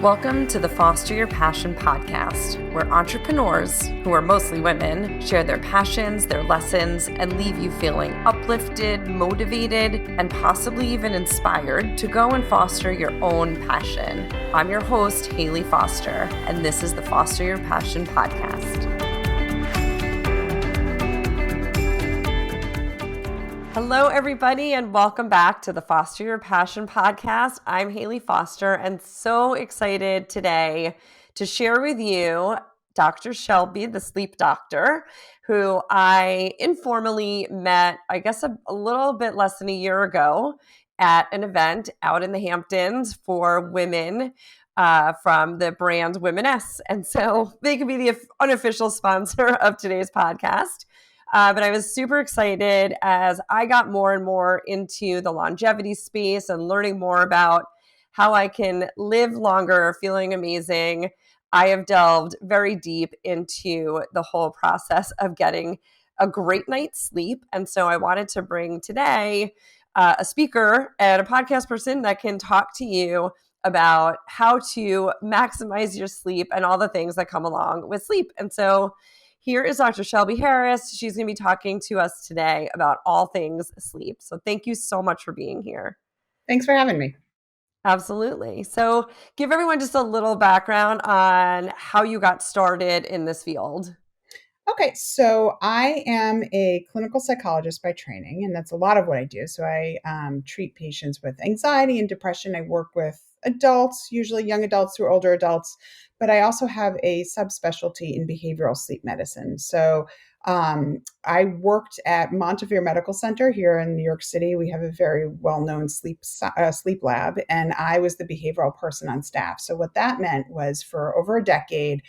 Welcome to the Foster Your Passion podcast, where entrepreneurs, who are mostly women, share their passions, their lessons, and leave you feeling uplifted, motivated, and possibly even inspired to go and foster your own passion. I'm your host, Haley Foster, and this is the Foster Your Passion podcast. Hello, everybody, and welcome back to the Foster Your Passion podcast. I'm Haley Foster, and so excited today to share with you Dr. Shelby, the sleep doctor, who I informally met, I guess, a little bit less than a year ago at an event out in the Hamptons for women from the brand Women-S. And so they could be the unofficial sponsor of today's podcast. But I was super excited as I got more and more into the longevity space and learning more about how I can live longer feeling amazing. I have delved very deep into the whole process of getting a great night's sleep. And so I wanted to bring today a speaker and a podcast person that can talk to you about how to maximize your sleep and all the things that come along with sleep. And so here is Dr. Shelby Harris. She's going to be talking to us today about all things sleep. So thank you so much for being here. Thanks for having me. Absolutely. So give everyone just a little background on how you got started in this field. Okay, so I am a clinical psychologist by training, and that's a lot of what I do. So I treat patients with anxiety and depression. I work with adults, usually young adults through older adults, but I also have a subspecialty in behavioral sleep medicine. So I worked at Montefiore Medical Center here in New York City. We have a very well-known sleep lab, and I was the behavioral person on staff. So what that meant was for over a decade,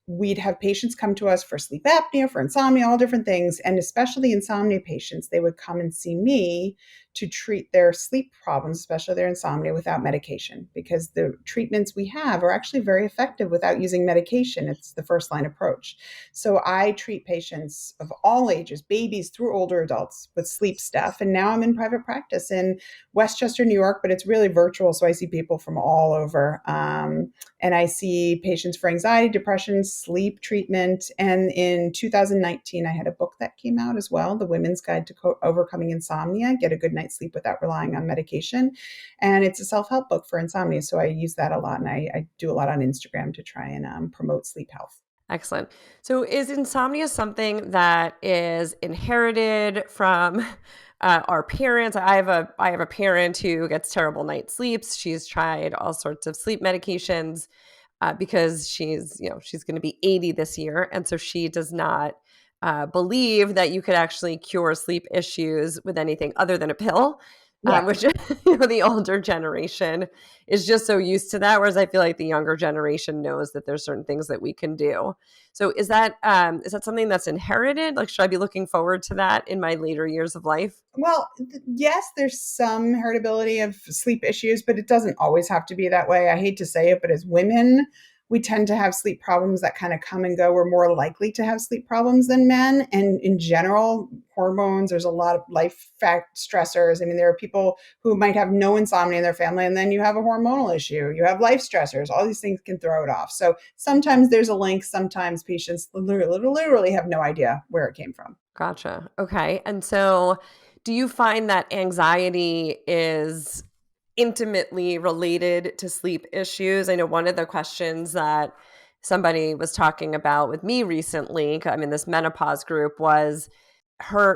we'd have patients come to us for sleep apnea, for insomnia, all different things. And especially insomnia patients, they would come and see me to treat their sleep problems, especially their insomnia, without medication, because the treatments we have are actually very effective without using medication. It's the first line approach. So I treat patients of all ages, babies through older adults, with sleep stuff. And now I'm in private practice in Westchester, New York, but it's really virtual. So I see people from all over. And I see patients for anxiety, depression, sleep treatment. And in 2019, I had a book that came out as well, The Women's Guide to Overcoming Insomnia, Get a Good Night's Sleep Without Relying on Medication. And it's a self-help book for insomnia. So I use that a lot. And I do a lot on Instagram to try and promote sleep health. Excellent. So is insomnia something that is inherited from our parents? I have a parent who gets terrible night sleeps. She's tried all sorts of sleep medications because she's going to be 80 this year. And so she does not believe that you could actually cure sleep issues with anything other than a pill. Yeah. Which the older generation is just so used to that, whereas I feel like the younger generation knows that there's certain things that we can do. So is that something that's inherited? Like, should I be looking forward to that in my later years of life? Well, yes, there's some heritability of sleep issues, but it doesn't always have to be that way. I hate to say it, but as women, we tend to have sleep problems that kind of come and go. We're more likely to have sleep problems than men. And in general, hormones, there's a lot of life stressors. I mean, there are people who might have no insomnia in their family, and then you have a hormonal issue. You have life stressors. All these things can throw it off. So sometimes there's a link. Sometimes patients literally have no idea where it came from. Gotcha. Okay. And so do you find that anxiety is intimately related to sleep issues? I know one of the questions that somebody was talking about with me recently, I'm in this menopause group, was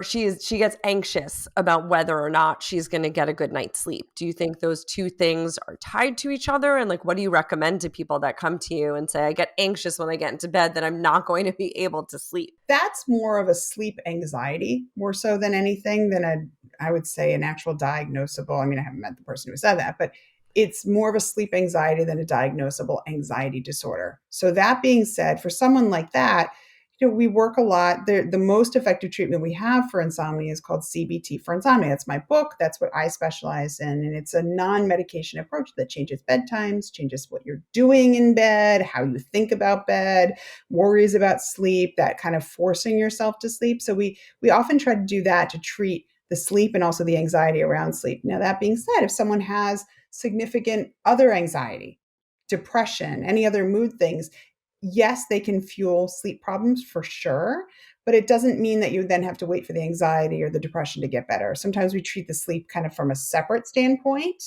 she gets anxious about whether or not she's going to get a good night's sleep. Do you think those two things are tied to each other? And like, what do you recommend to people that come to you and say, I get anxious when I get into bed that I'm not going to be able to sleep? That's more of a sleep anxiety, more so than anything than I would say an actual diagnosable. I mean, I haven't met the person who said that, but it's more of a sleep anxiety than a diagnosable anxiety disorder. So that being said, for someone like that, we work a lot. The most effective treatment we have for insomnia is called CBT for insomnia. That's my book. That's what I specialize in. And it's a non-medication approach that changes bedtimes, changes what you're doing in bed, how you think about bed, worries about sleep, that kind of forcing yourself to sleep. So we often try to do that to treat the sleep and also the anxiety around sleep. Now, that being said, if someone has significant other anxiety, depression, any other mood things, yes, they can fuel sleep problems for sure, but it doesn't mean that you then have to wait for the anxiety or the depression to get better. Sometimes we treat the sleep kind of from a separate standpoint.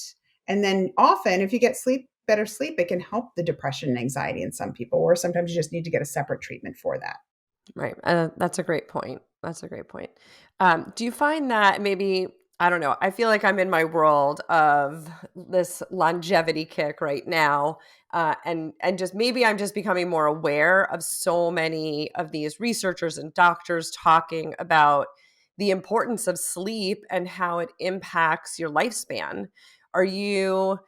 And then often, if you get better sleep, it can help the depression and anxiety in some people, or sometimes you just need to get a separate treatment for that. Right. That's a great point. That's a great point. Do you find that maybe, I don't know, I feel like I'm in my world of this longevity kick right now. And just maybe I'm just becoming more aware of so many of these researchers and doctors talking about the importance of sleep and how it impacts your lifespan. Are you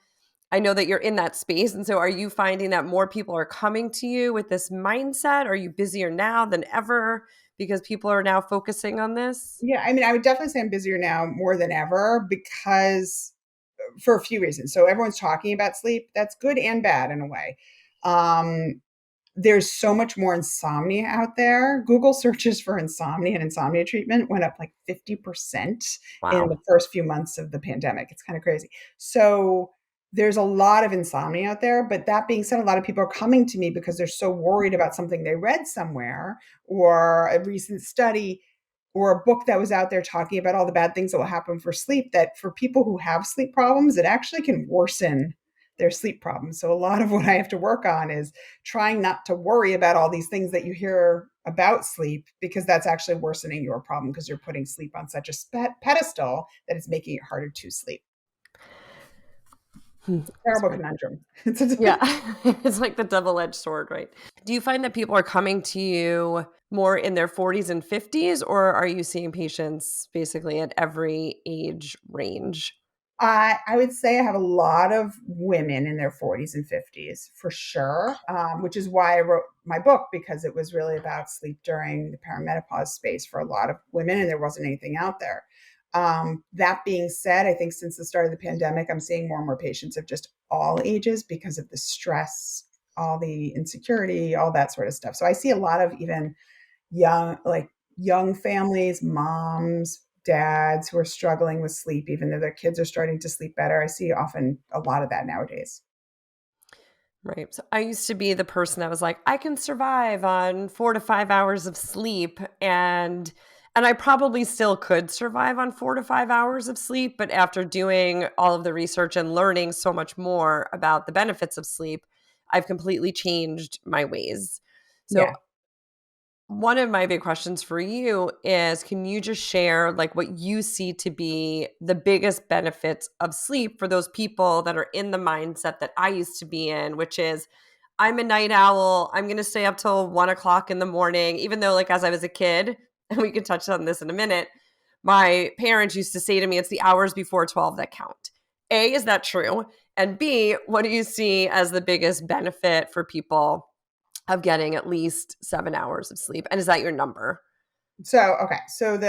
I know that you're in that space. And so are you finding that more people are coming to you with this mindset? Are you busier now than ever because people are now focusing on this? Yeah, I mean, I would definitely say I'm busier now more than ever because for a few reasons. So everyone's talking about sleep. That's good and bad in a way. Um, there's so much more insomnia out there. Google searches for insomnia and insomnia treatment went up like 50% in the Wow. first few months of the pandemic. It's kind of crazy. So there's a lot of insomnia out there. But that being said, a lot of people are coming to me because they're so worried about something they read somewhere or a recent study or a book that was out there talking about all the bad things that will happen for sleep, that for people who have sleep problems, it actually can worsen their sleep problems. So a lot of what I have to work on is trying not to worry about all these things that you hear about sleep, because that's actually worsening your problem because you're putting sleep on such a pedestal that it's making it harder to sleep. It's a terrible Sorry. conundrum. Yeah. It's like the double-edged sword, right? Do you find that people are coming to you more in their 40s and 50s, or are you seeing patients basically at every age range? I would say I have a lot of women in their 40s and 50s for sure, which is why I wrote my book, because it was really about sleep during the perimenopause space for a lot of women, and there wasn't anything out there. That being said, I think since the start of the pandemic, I'm seeing more and more patients of just all ages because of the stress, all the insecurity, all that sort of stuff. So I see a lot of even young families, moms, dads who are struggling with sleep, even though their kids are starting to sleep better. I see often a lot of that nowadays. Right. So I used to be the person that was like, I can survive on 4 to 5 hours of sleep. And I probably still could survive on 4 to 5 hours of sleep. But after doing all of the research and learning so much more about the benefits of sleep, I've completely changed my ways. Yeah. So one of my big questions for you is, can you just share like what you see to be the biggest benefits of sleep for those people that are in the mindset that I used to be in, which is I'm a night owl. I'm going to stay up till 1 o'clock in the morning, even though like as I was a kid, and we can touch on this in a minute, my parents used to say to me, it's the hours before 12 that count. A, is that true? And B, what do you see as the biggest benefit for people of getting at least 7 hours of sleep? And is that your number? So, okay. So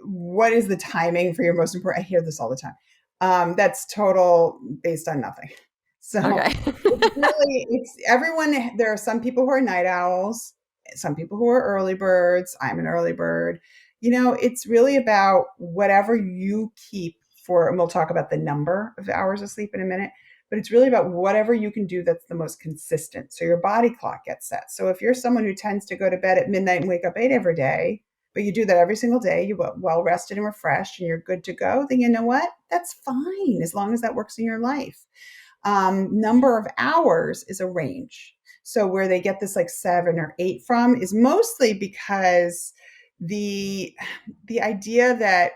what is the timing for your most important? I hear this all the time. That's total based on nothing. So Okay. it's everyone. There are some people who are night owls, some people who are early birds. I'm an early bird. It's really about whatever you keep for, and we'll talk about the number of hours of sleep in a minute, but it's really about whatever you can do that's the most consistent. So your body clock gets set. So if you're someone who tends to go to bed at midnight and wake up 8 every day, but you do that every single day, you're well rested and refreshed and you're good to go, then you know what? That's fine as long as that works in your life. Number of hours is a range. So where they get this like 7 or 8 from is mostly because the the idea that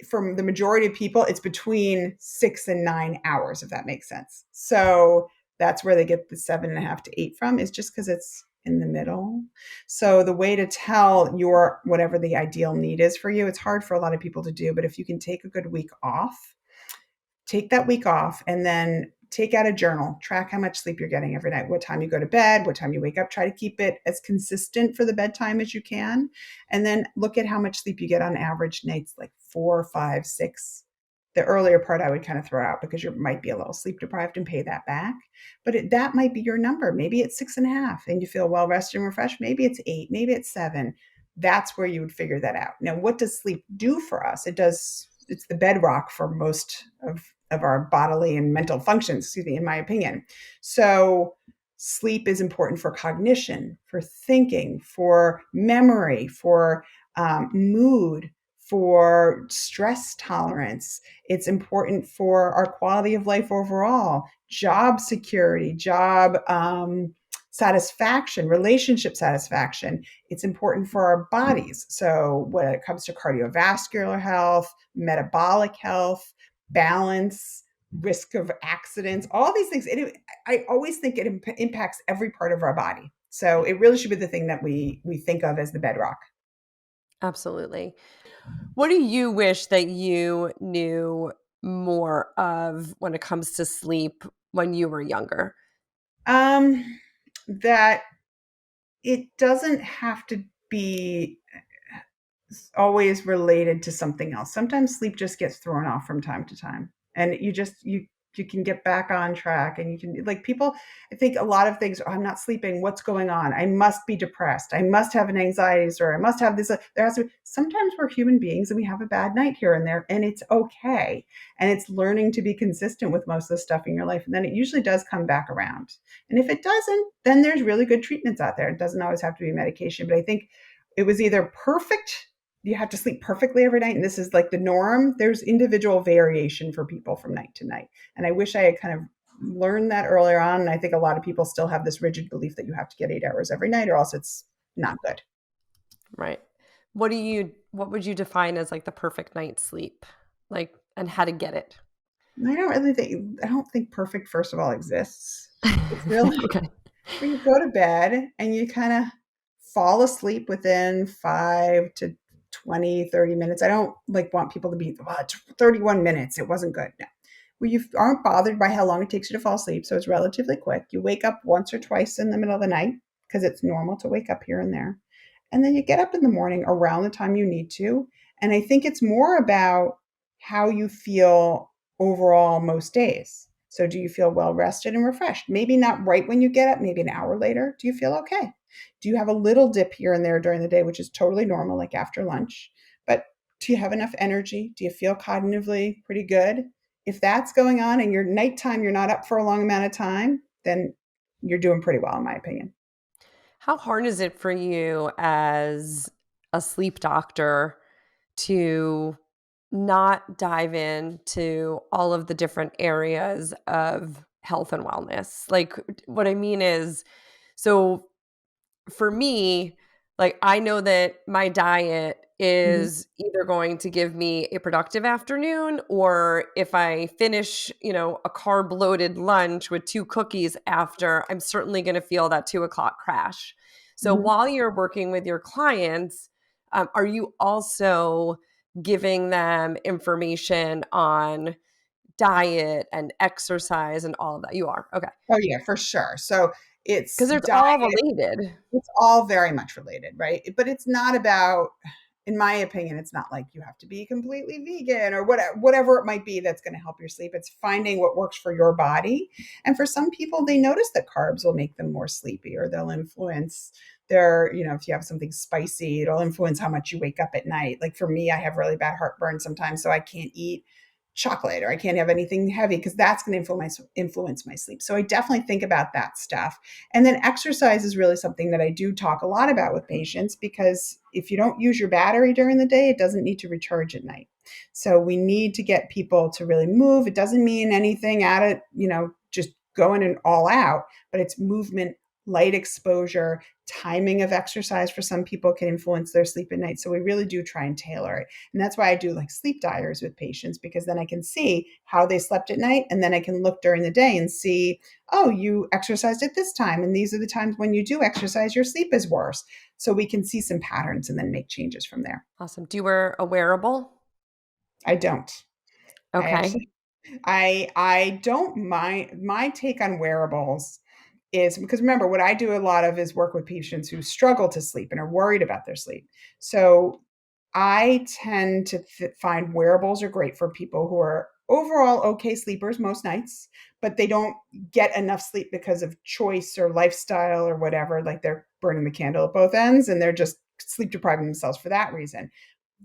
from the majority of people, it's between 6 and 9 hours, if that makes sense. So that's where they get the 7.5 to 8 from, is just because it's in the middle. So the way to tell your whatever the ideal need is for you, it's hard for a lot of people to do, but if you can take a good week off, take that week off and then take out a journal, track how much sleep you're getting every night, what time you go to bed, what time you wake up, try to keep it as consistent for the bedtime as you can. And then look at how much sleep you get on average nights, like 4, 5, 6. The earlier part I would kind of throw out because you might be a little sleep deprived and pay that back. But that might be your number. Maybe it's 6.5 and you feel well rested and refreshed. Maybe it's 8, maybe it's 7. That's where you would figure that out. Now, what does sleep do for us? It's the bedrock for most of of our bodily and mental functions, excuse me, in my opinion. So sleep is important for cognition, for thinking, for memory, for mood, for stress tolerance. It's important for our quality of life overall, job security, job satisfaction, relationship satisfaction. It's important for our bodies. So when it comes to cardiovascular health, metabolic health, balance, risk of accidents, all these things. I always think it impacts every part of our body. So it really should be the thing that we think of as the bedrock. Absolutely. What do you wish that you knew more of when it comes to sleep when you were younger? Um, that it doesn't have to be always related to something else. Sometimes sleep just gets thrown off from time to time, and you can get back on track, and you can, like, people, I think a lot of things, oh, I'm not sleeping, what's going on? I must be depressed. I must have an anxiety disorder. I must have this. There has to be, sometimes we're human beings and we have a bad night here and there, and it's okay. And it's learning to be consistent with most of the stuff in your life. And then it usually does come back around. And if it doesn't, then there's really good treatments out there. It doesn't always have to be medication, but I think it was either perfect, you have to sleep perfectly every night, and this is like the norm. There's individual variation for people from night to night. And I wish I had kind of learned that earlier on. And I think a lot of people still have this rigid belief that you have to get 8 hours every night or else it's not good. Right. What would you define as like the perfect night's sleep? Like, and how to get it? I don't think perfect, first of all, exists. It's really Okay. where you go to bed and you kind of fall asleep within 5 to 20, 30 minutes. I don't like want people to be, oh, 31 minutes. It wasn't good. No. Where you aren't bothered by how long it takes you to fall asleep. So it's relatively quick. You wake up once or twice in the middle of the night because it's normal to wake up here and there. And then you get up in the morning around the time you need to. And I think it's more about how you feel overall most days. So do you feel well rested and refreshed? Maybe not right when you get up, maybe an hour later. Do you feel okay? Do you have a little dip here and there during the day, which is totally normal, like after lunch? But do you have enough energy? Do you feel cognitively pretty good? If that's going on and your nighttime, you're not up for a long amount of time, then you're doing pretty well, in my opinion. How hard is it for you as a sleep doctor to not dive into all of the different areas of health and wellness? Like, what I mean is, so for me, like, I know that my diet Mhm. is either going to give me a productive afternoon, or if I finish, a carb loaded lunch with 2 cookies after, I'm certainly going to feel that 2 o'clock crash. So Mhm. while you're working with your clients, are you also giving them information on diet and exercise and all of that? You are. Okay. Oh, yeah, for sure. So it's Because it's diet. all related. It's all very much related, right? But it's not about, in my opinion, it's not like you have to be completely vegan or whatever it might be that's going to help your sleep. It's finding what works for your body. And for some people, they notice that carbs will make them more sleepy, or they'll influence their, if you have something spicy, it'll influence how much you wake up at night. Like for me, I have really bad heartburn sometimes, so I can't eat chocolate or I can't have anything heavy because that's going to influence my sleep. So I definitely think about that stuff. And then exercise is really something that I do talk a lot about with patients, because if you don't use your battery during the day, it doesn't need to recharge at night. So we need to get people to really move. It doesn't mean anything at it, just going and all out, but it's movement, light exposure, timing of exercise for some people can influence their sleep at night. So we really do try and tailor it. And that's why I do like sleep diaries with patients, because then I can see how they slept at night. And then I can look during the day and see, oh, you exercised at this time. And these are the times when you do exercise, your sleep is worse. So we can see some patterns and then make changes from there. Awesome. Do you wear a wearable? I don't. I Okay. actually, I don't mind. My take on wearables is, because remember, what I do a lot of is work with patients who struggle to sleep and are worried about their sleep. So I tend to find wearables are great for people who are overall okay sleepers most nights, but they don't get enough sleep because of choice or lifestyle or whatever. Like they're burning the candle at both ends and they're just sleep depriving themselves for that reason.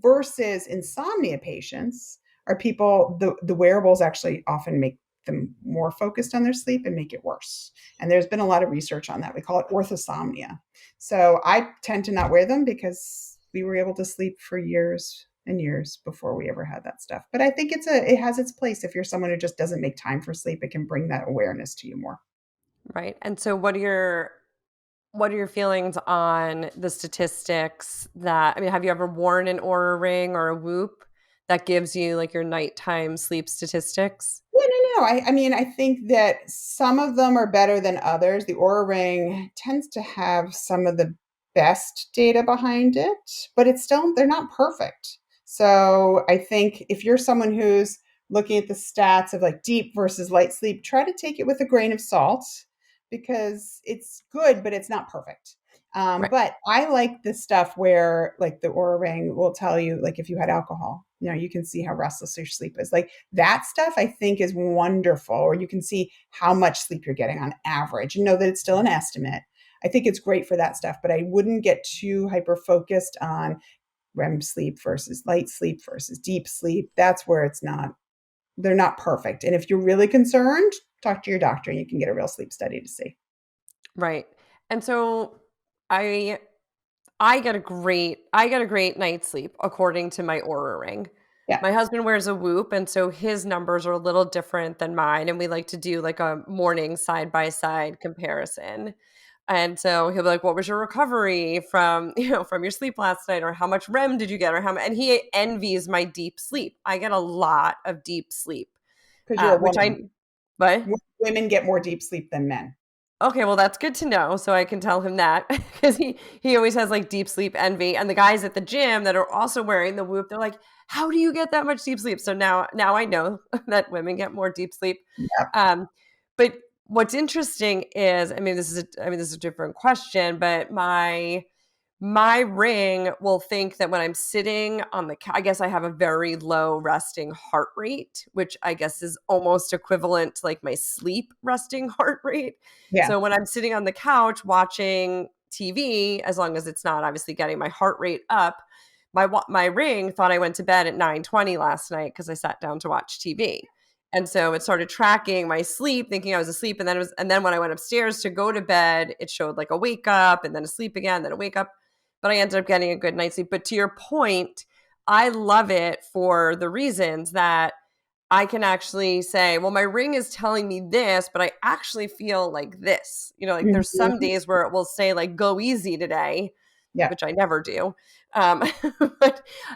Versus insomnia patients, are people, the wearables actually often make them more focused on their sleep and make it worse. And there's been a lot of research on that. We call it orthosomnia. So I tend to not wear them because we were able to sleep for years and years before we ever had that stuff. But I think it has its place. If you're someone who just doesn't make time for sleep, it can bring that awareness to you more. Right. And so what are your feelings on the statistics that, I mean, have you ever worn an Aura ring or a Whoop that gives you like your nighttime sleep statistics? Yeah, no. I mean, I think that some of them are better than others. The Aura Ring tends to have some of the best data behind it, but it's still, they're not perfect. So I think if you're someone who's looking at the stats of like deep versus light sleep, try to take it with a grain of salt because it's good, but it's not perfect. Right. But I like the stuff where like the Aura Ring will tell you, like if you had alcohol, you can see how restless your sleep is. Like that stuff I think is wonderful, or you can see how much sleep you're getting on average and know that it's still an estimate. I think it's great for that stuff, but I wouldn't get too hyper focused on REM sleep versus light sleep versus deep sleep. That's where they're not perfect. And if you're really concerned, talk to your doctor and you can get a real sleep study to see. Right. And so I I get a great night's sleep according to my Aura ring. Yeah. My husband wears a Whoop, and so his numbers are a little different than mine, and we like to do like a morning side by side comparison. And so he'll be like, "What was your recovery from, from your sleep last night, or how much REM did you get, or how much?" And he envies my deep sleep. I get a lot of deep sleep, Because you're a which woman. but Women get more deep sleep than men. okay, well, that's good to know, so I can tell him that because he always has, like, deep sleep envy, and the guys at the gym that are also wearing the Whoop, they're like, "How do you get that much deep sleep?" So now I know that women get more deep sleep. Yeah. Um, but what's interesting is, this is a different question, but my ring will think that when I'm sitting on the I guess I have a very low resting heart rate, which I guess is almost equivalent to like my sleep resting heart rate. Yeah. So when I'm sitting on the couch watching TV, as long as it's not obviously getting my heart rate up, my ring thought I went to bed at 9:20 last night because I sat down to watch TV. And so it started tracking my sleep, thinking I was asleep. And then when I went upstairs to go to bed, it showed like a wake up and then a sleep again, then a wake up, but I ended up getting a good night's sleep. But to your point, I love it for the reasons that I can actually say, well, my ring is telling me this, but I actually feel like this. Like there's some Mhm. days where it will say like go easy today, Yeah. which I never do. Um,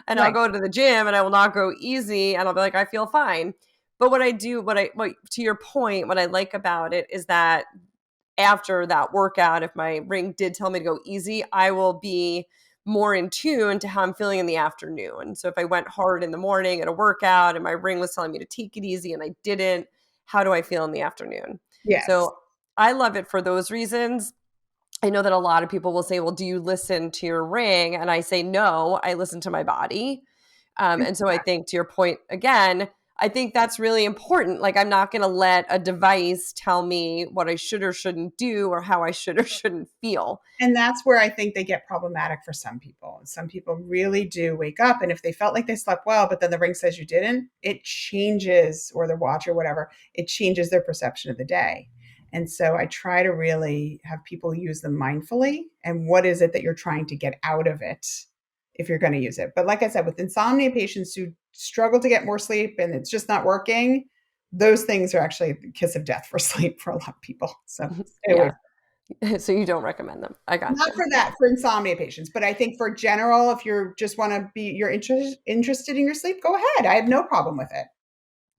and I'll Right. go to the gym and I will not go easy and I'll be like, I feel fine. But what to your point, what I like about it is that after that workout, if my ring did tell me to go easy, I will be more in tune to how I'm feeling in the afternoon. So if I went hard in the morning at a workout and my ring was telling me to take it easy and I didn't, how do I feel in the afternoon? Yes. So I love it for those reasons. I know that a lot of people will say, well, do you listen to your ring? And I say, no, I listen to my body. And so I think to your point again, I think that's really important. Like, I'm not going to let a device tell me what I should or shouldn't do or how I should or shouldn't feel. And that's where I think they get problematic for some people. Some people really do wake up, and if they felt like they slept well, but then the ring says you didn't, it changes, or the watch or whatever, it changes their perception of the day. And so I try to really have people use them mindfully. And what is it that you're trying to get out of it if you're going to use it? But like I said, with insomnia patients who struggle to get more sleep and it's just not working, those things are actually the kiss of death for sleep for a lot of people. So stay away. Yeah. So you don't recommend them. I Not gotcha. for that, for insomnia patients, but I think for general, if you're just want to be, you're interested in your sleep, go ahead. I have no problem with it.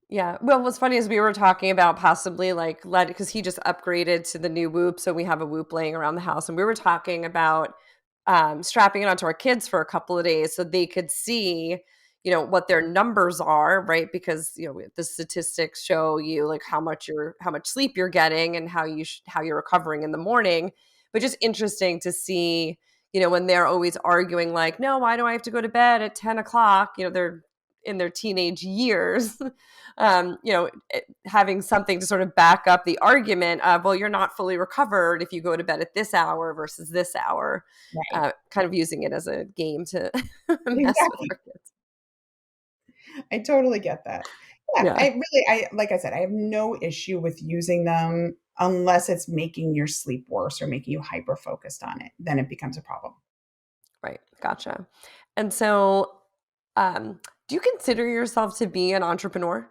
Yeah. Well, what's funny is we were talking about possibly like because he just upgraded to the new Whoop. So we have a Whoop laying around the house. And we were talking about strapping it onto our kids for a couple of days so they could see, what their numbers are, right? Because, the statistics show you like how much sleep you're getting and how you're recovering in the morning. But just interesting to see, when they're always arguing like, no, why do I have to go to bed at 10 o'clock? They're in their teenage years. Having something to sort of back up the argument of, well, you're not fully recovered if you go to bed at this hour versus this hour, Right. kind of using it as a game to mess with Exactly. our kids. I totally get that. Yeah, Yeah, like I said, I have no issue with using them unless it's making your sleep worse or making you hyper focused on it. Then it becomes a problem. right. Gotcha. And so, um, do you consider yourself to be an entrepreneur?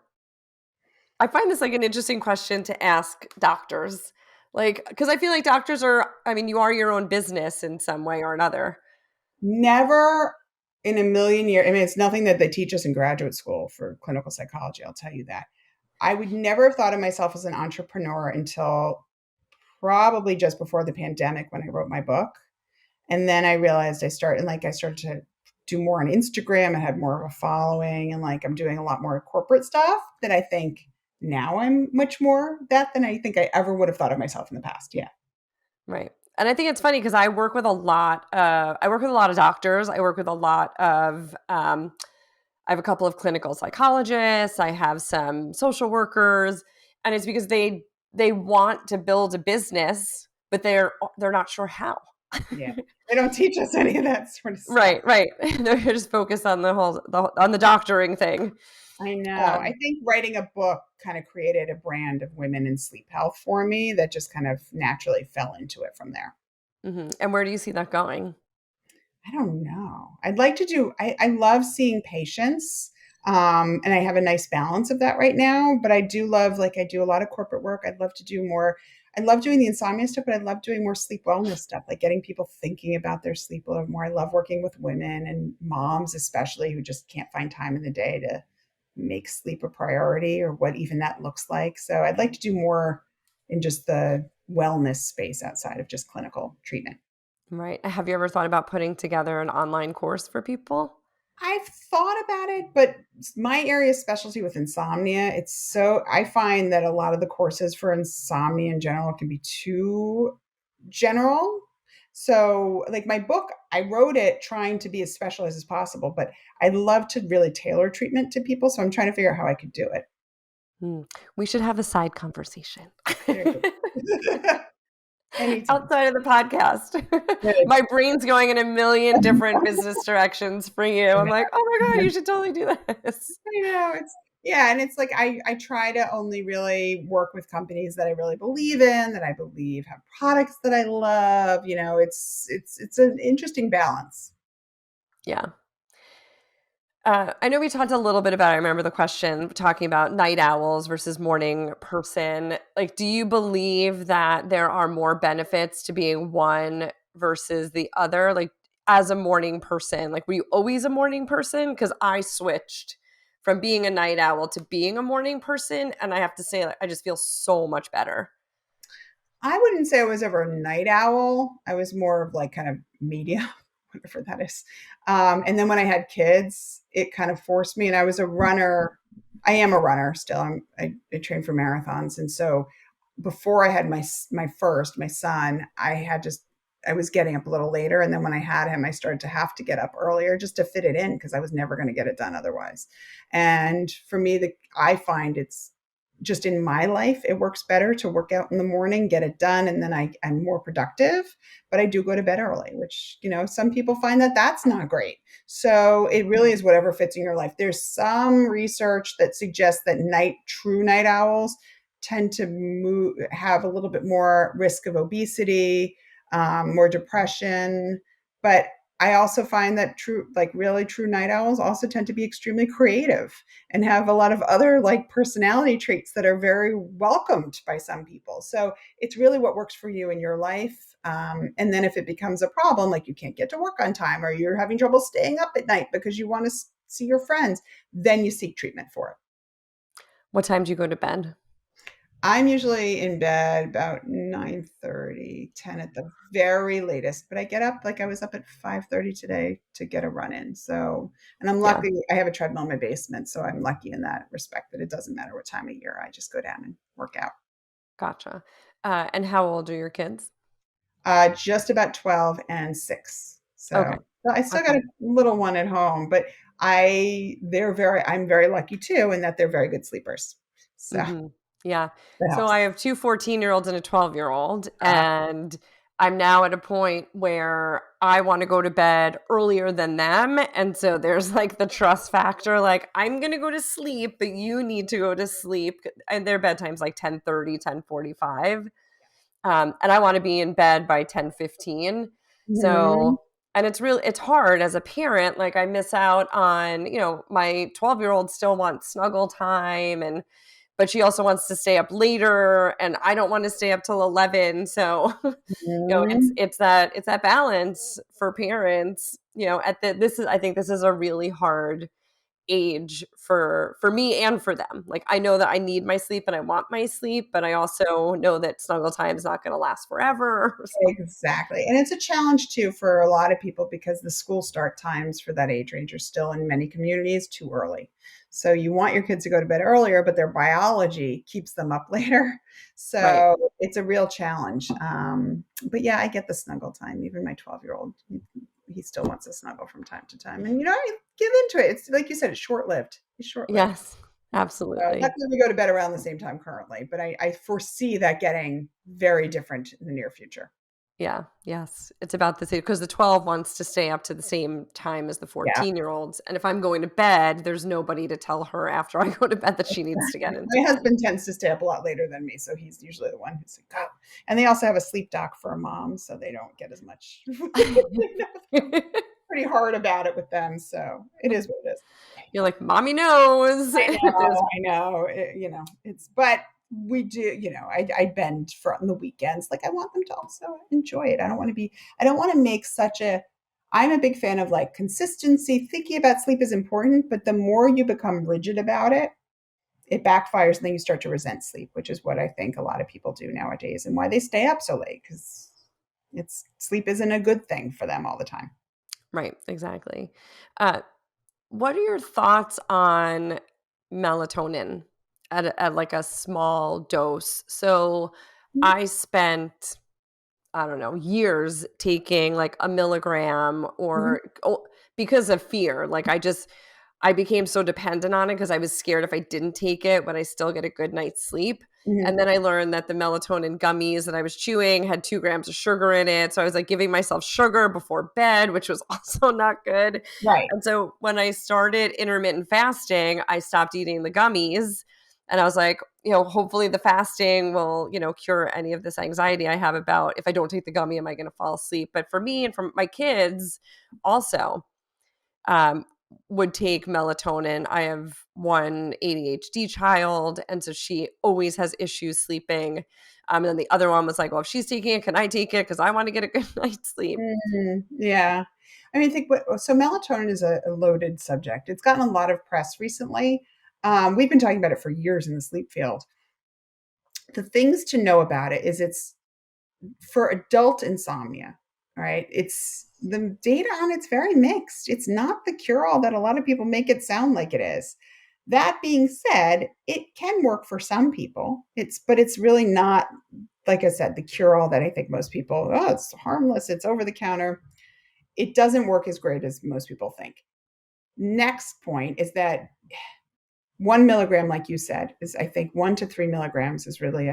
I find this like an interesting question to ask doctors. Like, because I feel like doctors are, I mean, you are your own business in some way or another. Never in a million years. I mean, it's nothing that they teach us in graduate school for clinical psychology. I'll tell you that. I would never have thought of myself as an entrepreneur until probably just before the pandemic when I wrote my book. And then I realized I started to do more on Instagram and had more of a following. And like I'm doing a lot more corporate stuff that I think now I'm much more that than I think I ever would have thought of myself in the past. Yeah. Right. And I think it's funny because I work with a lot of doctors. I work with a lot of, I have a couple of clinical psychologists. I have some social workers, and it's because they want to build a business, but they're not sure how. Yeah. They don't teach us any of that sort of stuff. Right, right. They're just focused on on the doctoring thing. I know. I Um, think writing a book kind of created a brand of women in sleep health for me that just kind of naturally fell into it from there. mhm. And where do you see that going? I don't know. I'd like to do, I love seeing patients. And I have a nice balance of that right now. But I do love, like, I do a lot of corporate work. I'd love to do more. I love doing the insomnia stuff, but I love doing more sleep wellness stuff, like getting people thinking about their sleep a little more. I love working with women and moms, especially who just can't find time in the day to make sleep a priority or what even that looks like. So I'd like to do more in just the wellness space outside of just clinical treatment. Right. Have you ever thought about putting together an online course for people? I've thought about it, but my area of specialty with insomnia, I find that a lot of the courses for insomnia in general can be too general. So, like my book, I wrote it trying to be as specialized as possible, but I'd love to really tailor treatment to people. So I'm trying to figure out how I could do it. Hmm. We should have a side conversation. There you go. Anytime. Outside of the podcast. Good. My brain's going in a million different business directions for you. I'm like, "Oh my god, you should totally do this." I know it's yeah, and it's like I try to only really work with companies that I really believe in, that I believe have products that I love. It's an interesting balance. Yeah. I know we talked a little bit about I remember the question talking about night owls versus morning person. Like, do you believe that there are more benefits to being one versus the other? Like, as a morning person, like, were you always a morning person? Because I switched from being a night owl to being a morning person, and I have to say, like, I just feel so much better. I wouldn't say I was ever a night owl. I was more of like kind of media, whatever that is. And then when I had kids, it kind of forced me. And I was a runner. I am a runner still. I train for marathons, and so before I had my son, I was getting up a little later, and then when I had him, I started to have to get up earlier just to fit it in because I was never going to get it done otherwise. And for me, I find it's just in my life, it works better to work out in the morning, get it done, and then I'm more productive. But I do go to bed early, which, some people find that that's not great. So it really is whatever fits in your life. There's some research that suggests that true night owls tend to have a little bit more risk of obesity, more depression. But I also find that really true night owls also tend to be extremely creative and have a lot of other like personality traits that are very welcomed by some people. So it's really what works for you in your life. And then if it becomes a problem, like you can't get to work on time or you're having trouble staying up at night because you want to see your friends, then you seek treatment for it. What time do you go to bed? I'm usually in bed about 9:30, 10 at the very latest, but I get up like I was up at 5:30 today to get a run in. So, and I'm Yeah, lucky I have a treadmill in my basement, so I'm lucky in that respect that it doesn't matter what time of year. I just go down and work out. gotcha. And how old are your kids? Just about 12 and 6. So, Okay, but I still got okay. a little one at home, but I'm very lucky too in that they're very good sleepers. So, Mhm. Yeah. that So helps. I have 2 14-year-olds and a 12-year-old, and I'm now at a point where I want to go to bed earlier than them. And so there's like the trust factor, like I'm going to go to sleep, but you need to go to sleep. And their bedtime's like 10:30, 10:45. And I want to be in bed by 10:15. Mhm. So, and it's hard as a parent. Like I miss out on, my 12-year-old still wants snuggle time, but she also wants to stay up later, and I don't want to stay up till 11. So, Mhm. it's that balance for parents. I think this is a really hard age for me and for them. Like I know that I need my sleep and I want my sleep, but I also know that snuggle time is not going to last forever. So, Exactly. And it's a challenge too for a lot of people because the school start times for that age range are still in many communities too early. So you want your kids to go to bed earlier, but their biology keeps them up later. right. So it's a real challenge. But yeah, I get the snuggle time. Even my 12-year-old, he still wants to snuggle from time to time. And, I give into it. It's like you said, it's short lived. It's short lived. Yes, absolutely. Luckily, we go to bed around the same time currently, but I foresee that getting very different in the near future. Yeah. Yes. It's about the same because the 12 wants to stay up to the same time as the Yeah. 14-year-olds. And if I'm going to bed, there's nobody to tell her after I go to bed that she needs to get into My bed. husband tends to stay up a lot later than me, so he's usually the one who's like, "God." And they also have a sleep doc for a mom, so they don't get as much. Pretty hard about it with them, so it is what it is. You're like, mommy knows. I There's know, I know. It's but we do, I bend for on the weekends. Like I want them to also enjoy it. I don't want to make such a I'm a big fan of like consistency. Thinking about sleep is important, but the more you become rigid about it backfires and then you start to resent sleep, which is what I think a lot of people do nowadays and why they stay up so late because it's sleep isn't a good thing for them all the time. right, exactly. Uh, what are your thoughts on melatonin at like a small dose? So I spent, I don't know, years taking like a milligram Mhm. because of fear. Like I became so dependent on it because I was scared if I didn't take it, would I still get a good night's sleep? And Mhm. then I learned that the melatonin gummies that I was chewing had 2 grams of sugar in it. So I was like giving myself sugar before bed, which was also not good. Right. And so when I started intermittent fasting, I stopped eating the gummies. And I was like, hopefully the fasting will, cure any of this anxiety I have about if I don't take the gummy, am I going to fall asleep? But for me and for my kids also, um, would take melatonin. I have one ADHD child, and so she always has issues sleeping. And then the other one was like, well, if she's taking it, can I take it? Because I want to get a good night's sleep. Yeah. I mean, I think so melatonin is a loaded subject. It's gotten a lot of press recently. We've been talking about it for years in the sleep field. The things to know about it is it's for adult insomnia, right? It's the data on it's very mixed. It's not the cure all that a lot of people make it sound like it is. That being said, it can work for some people. But it's really not, like I said, the cure all that I think most people, oh, it's harmless, it's over the counter. It doesn't work as great as most people think. Next point is that 1 milligram, like you said, is I think 1 to 3 milligrams is really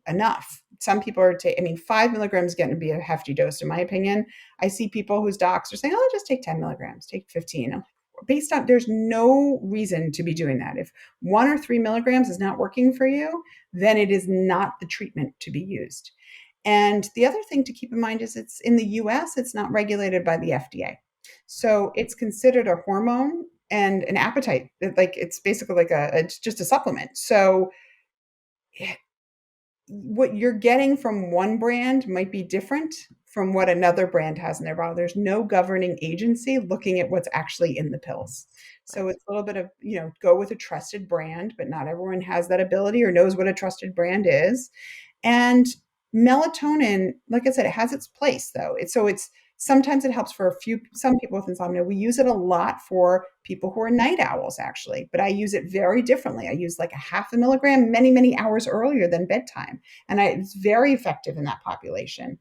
enough. Some people are taking, I mean, 5 milligrams is getting to be a hefty dose, in my opinion. I see people whose docs are saying, oh, just take 10 milligrams, take 15. Based on, there's no reason to be doing that. If 1 or 3 milligrams is not working for you, then it is not the treatment to be used. And the other thing to keep in mind is it's in the US, it's not regulated by the FDA. So it's considered a hormone and an appetite. Like it's basically like it's just a supplement. So what you're getting from one brand might be different from what another brand has in their bottle. There's no governing agency looking at what's actually in the pills. So Right. it's a little bit of, go with a trusted brand, but not everyone has that ability or knows what a trusted brand is. And melatonin, like I said, it has its place though. It's sometimes it helps for some people with insomnia. We use it a lot for people who are night owls actually, but I use it very differently. I use like a 0.5 milligram many, many hours earlier than bedtime. And it's very effective in that population.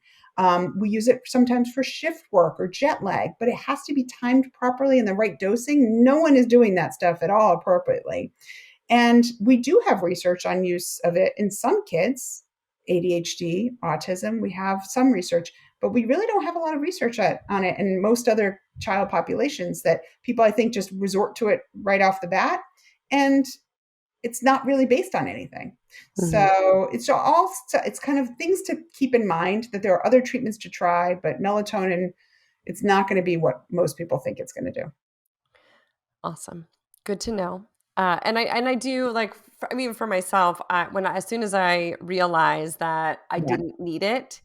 We use it sometimes for shift work or jet lag, but it has to be timed properly in the right dosing. No one is doing that stuff at all appropriately. And we do have research on use of it in some kids ADHD, autism. We have some research, but we really don't have a lot of research on it. And most other child populations that people, I think, just resort to it right off the bat. And it's not really based on anything. Mhm. So it's kind of things to keep in mind that there are other treatments to try, but melatonin, it's not going to be what most people think it's going to do. Awesome. Good to know. And I do like I mean for myself, as soon as I realized that I Yeah. didn't need it,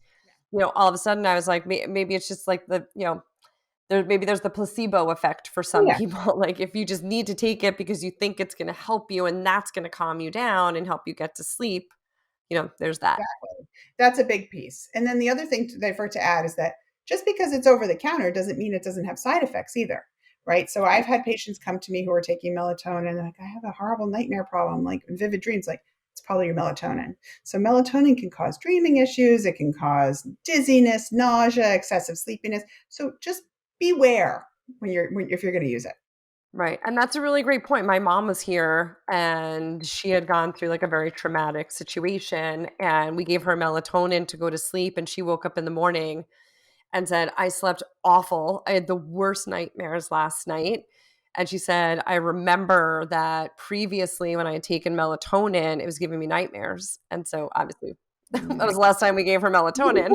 all of a sudden I was like maybe it's just like there's the placebo effect for Oh some yeah. people. Like if you just need to take it because you think it's going to help you and that's going to calm you down and help you get to sleep, there's that. Exactly. That's a big piece. And then the other thing that I forgot to add is that just because it's over the counter doesn't mean it doesn't have side effects either. Right. So I've Right. had patients come to me who are taking melatonin and like, I have a horrible nightmare problem, like vivid dreams. Like, it's probably your melatonin. So melatonin can cause dreaming issues. It can cause dizziness, nausea, excessive sleepiness. So just beware if you're going to use it. Right, and that's a really great point. My mom was here, and she had gone through, like, a very traumatic situation, and we gave her melatonin to go to sleep, and she woke up in the morning and said, "I slept awful. I had the worst nightmares last night." And she said, "I remember that previously when I had taken melatonin, it was giving me nightmares." And so, obviously, Oh that my was the last time we gave her melatonin.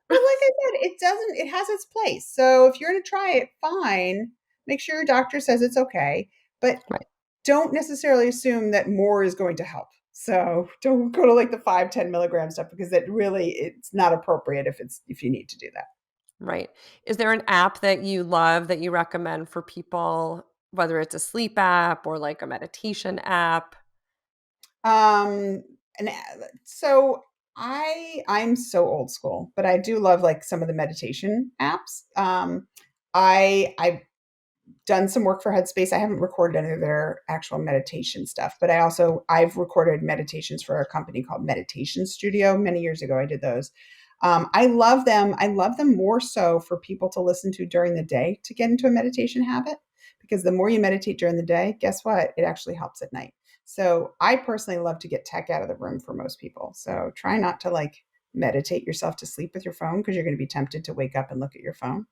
But like I said, it has its place. So if you're going to try it, fine. Make sure your doctor says it's okay, but Right, don't necessarily assume that more is going to help. So don't go to like the 5-10 milligram stuff because it's not appropriate if you need to do that. right. Is there an app that you love that you recommend for people, whether it's a sleep app or, like, a meditation app? Um, and so I'm so old school, but I do love like some of the meditation apps. I've done some work for Headspace. I haven't recorded any of their actual meditation stuff, but I've recorded meditations for a company called Meditation Studio many years ago. I did those. I love them. I love them more so for people to listen to during the day to get into a meditation habit, because the more you meditate during the day, guess what? It actually helps at night. So I personally love to get tech out of the room for most people. So try not to like meditate yourself to sleep with your phone because you're going to be tempted to wake up and look at your phone.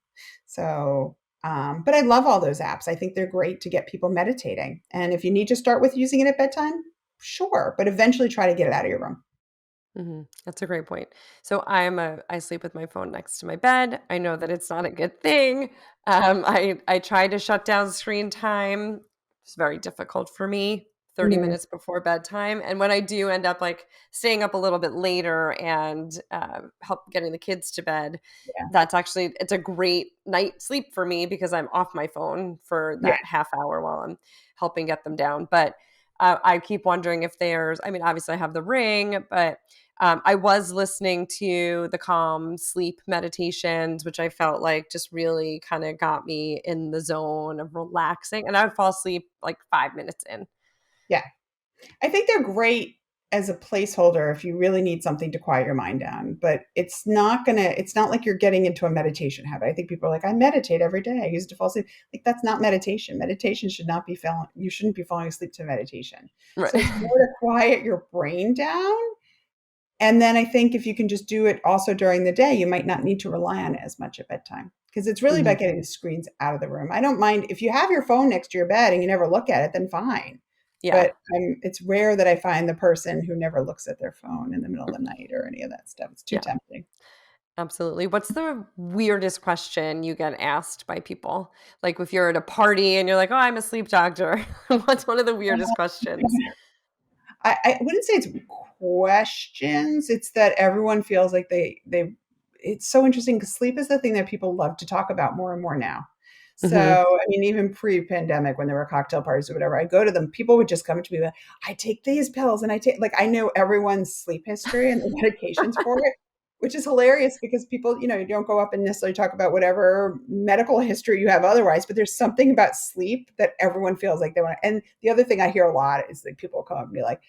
So but I love all those apps. I think they're great to get people meditating. And if you need to start with using it at bedtime, sure, but eventually try to get it out of your room. Mhm. That's a great point. So I sleep with my phone next to my bed. I know that it's not a good thing. I try to shut down screen time. It's very difficult for me. 30 Mm, minutes before bedtime. And when I do end up like staying up a little bit later and help getting the kids to bed, yeah, it's a great night sleep for me because I'm off my phone for yeah, that half hour while I'm helping get them down. But I keep wondering if I mean, obviously I have the ring, but I was listening to the calm sleep meditations, which I felt like just really kind of got me in the zone of relaxing. And I would fall asleep like 5 minutes in. yeah. I think they're great as a placeholder if you really need something to quiet your mind down, but it's not like you're getting into a meditation habit. I think people are like, I meditate every day. I used to fall asleep. Like that's not meditation. Meditation should not be falling, you shouldn't be falling asleep to meditation. So it's Right. more to quiet your brain down. And then I think if you can just do it also during the day, you might not need to rely on it as much at bedtime because it's really Mhm. about getting the screens out of the room. I don't mind if you have your phone next to your bed and you never look at it, then fine. Yeah. But it's rare that I find the person who never looks at their phone in the middle of the night or any of that stuff. It's too Yeah. tempting. Absolutely. What's the weirdest question you get asked by people? Like if you're at a party and you're like, "Oh, I'm a sleep doctor." What's one of the weirdest questions? I wouldn't say it's questions. It's that everyone feels like they it's so interesting because sleep is the thing that people love to talk about more and more now. So, Mhm. I mean, even pre-pandemic when there were cocktail parties or whatever, I go to them, people would just come to me like, I take these pills and I take like I know everyone's sleep history and the medications for it, which is hilarious because people, you don't go up and necessarily talk about whatever medical history you have otherwise, but there's something about sleep that everyone feels like they want. And the other thing I hear a lot is that people come up and be like,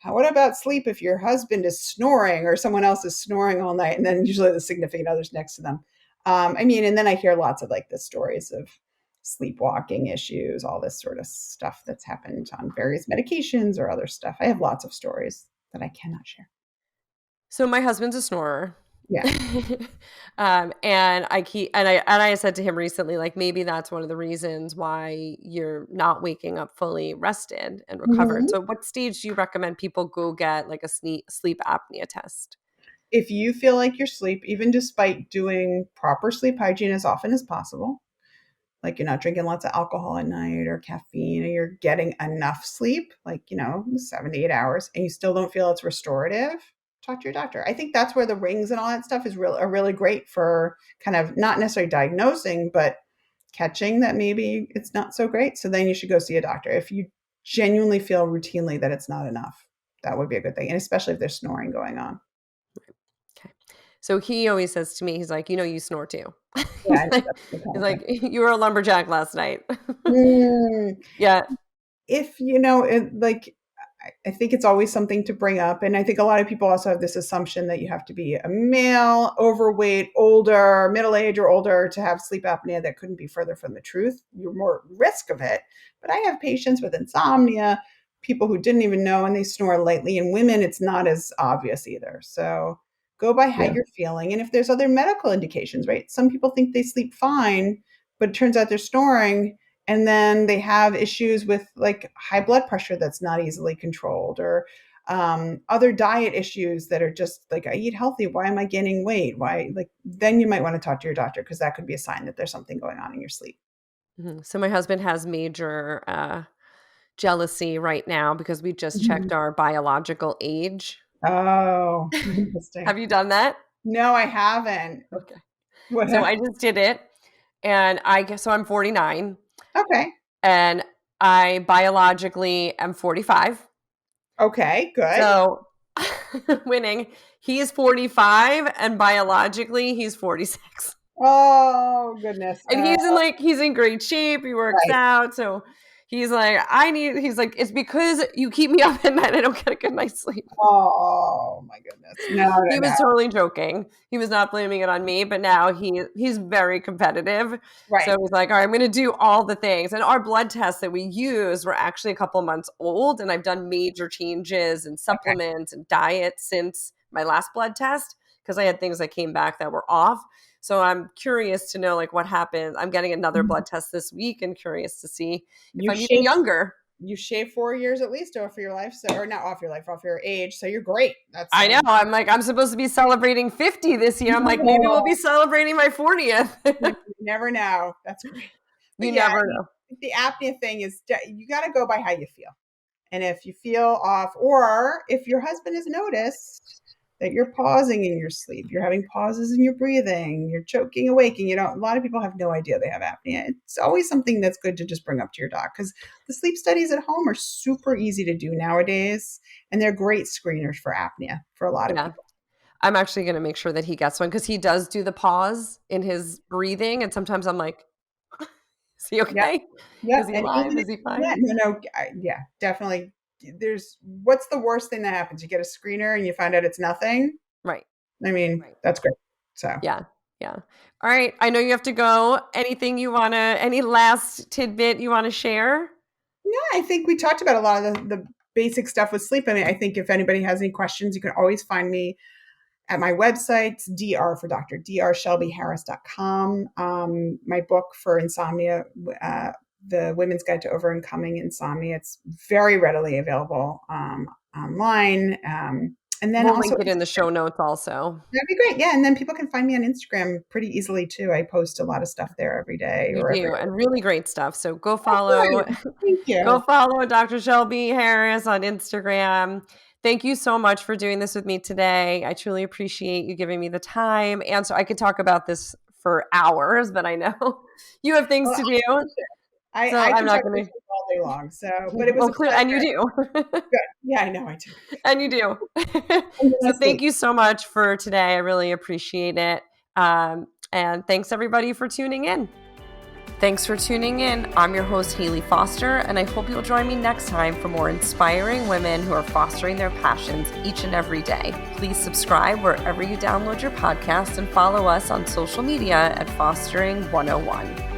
what about sleep if your husband is snoring or someone else is snoring all night? And then usually the significant other's next to them. I mean, and then I hear lots of like the stories of sleepwalking issues, all this sort of stuff that's happened on various medications or other stuff. I have lots of stories that I cannot share. So my husband's a snorer. Yeah. And I said to him recently, like, maybe that's one of the reasons why you're not waking up fully rested and recovered. Mhm. So what stage do you recommend people go get like a sleep apnea test? If you feel like you're asleep, even despite doing proper sleep hygiene as often as possible, like you're not drinking lots of alcohol at night or caffeine, or you're getting enough sleep, like, 7 to 8 hours, and you still don't feel it's restorative, talk to your doctor. I think that's where the rings and all that stuff are really great for kind of not necessarily diagnosing, but catching that maybe it's not so great. So then you should go see a doctor. If you genuinely feel routinely that it's not enough, that would be a good thing. And especially if there's snoring going on. Okay. So he always says to me, he's like, you snore too. Yeah, He's that's like, you were a lumberjack last night. Mm. Yeah. If I think it's always something to bring up. And I think a lot of people also have this assumption that you have to be a male, overweight, older, middle age or older to have sleep apnea. That couldn't be further from the truth. You're more at risk of it. But I have patients with insomnia, people who didn't even know, and they snore lightly. In women, it's not as obvious either. So go by how Yeah. you're feeling. And if there's other medical indications, right? Some people think they sleep fine, but it turns out they're snoring, and then they have issues with like high blood pressure that's not easily controlled, or other diet issues that are just like, I eat healthy, why am I gaining weight? Why? Like, then you might want to talk to your doctor, because that could be a sign that there's something going on in your sleep. Mhm. So my husband has major jealousy right now because we just Mhm. checked our biological age. Oh, interesting. Have you done that? No, I haven't. Okay. What So I happened? just did it, and I guess so I'm 49, Okay. and I biologically am 45. Okay, good. So winning. He's 45 and biologically he's 46. Oh, goodness. And he's in great shape. He works Right. out. So he's like, it's because you keep me up at night. I don't get a good night's sleep. Oh, my goodness. No, no, He no. was totally joking. He was not blaming it on me, but now he's very competitive. Right. So he's like, all right, I'm going to do all the things. And our blood tests that we use were actually a couple months old. And I've done major changes and Okay. supplements and diet since my last blood test because I had things that came back that were off. So I'm curious to know like what happened. I'm getting another blood test this week and curious to see if You I'm even shave younger. you shave 4 years at least off your life, so, or not off your life, off your age, so you're great. That's I know. I'm like, I'm supposed to be celebrating 50 this year. I'm like, maybe we'll be Oh, celebrating my 40th. you never know. That's great. But You yeah, never know. the apnea thing is you gotta go by how you feel. And if you feel off, or if your husband has noticed that you're pausing in your sleep, you're having pauses in your breathing, you're choking awake, and a lot of people have no idea they have apnea. It's always something that's good to just bring up to your doc, because the sleep studies at home are super easy to do nowadays, and they're great screeners for apnea for a lot of Yeah. people. I'm actually going to make sure that he gets one because he does do the pause in his breathing. And sometimes I'm like, is he Yep, okay? yep. Is he And alive? even Is if, he yeah, fine? no, yeah, definitely. What's the worst thing that happens? You get a screener and you find out it's nothing. Right. I mean, Right. that's great. So. Yeah. Yeah. All right. I know you have to go. Any last tidbit you want to share? Yeah, I think we talked about a lot of the basic stuff with sleep. I mean, I think if anybody has any questions, you can always find me at my website, DR for Doctor, drshelbyharris.com. My book for insomnia, The Women's Guide to Overcoming Insomnia, it's very readily available online. And then We'll also, link it in the show notes also. that'd be great. Yeah. And then people can find me on Instagram pretty easily too. I post a lot of stuff there every day You or every do, and really great stuff. So go other. follow Thank go you. follow Dr. Shelby Harris on Instagram. Thank you so much for doing this with me today. I truly appreciate you giving me the time. And so I could talk about this for hours, but I know you have things Well, to do. So I I'm can not talk going this to. all day long. So, but it was Well, a clear, and you pleasure. do. Good. Yeah, I know I do. And you do. And So then I thank sleep. you so much for today. I really appreciate it. And thanks everybody for tuning in. Thanks for tuning in. I'm your host, Haley Foster, and I hope you'll join me next time for more inspiring women who are fostering their passions each and every day. Please subscribe wherever you download your podcast and follow us on social media at Fostering 101.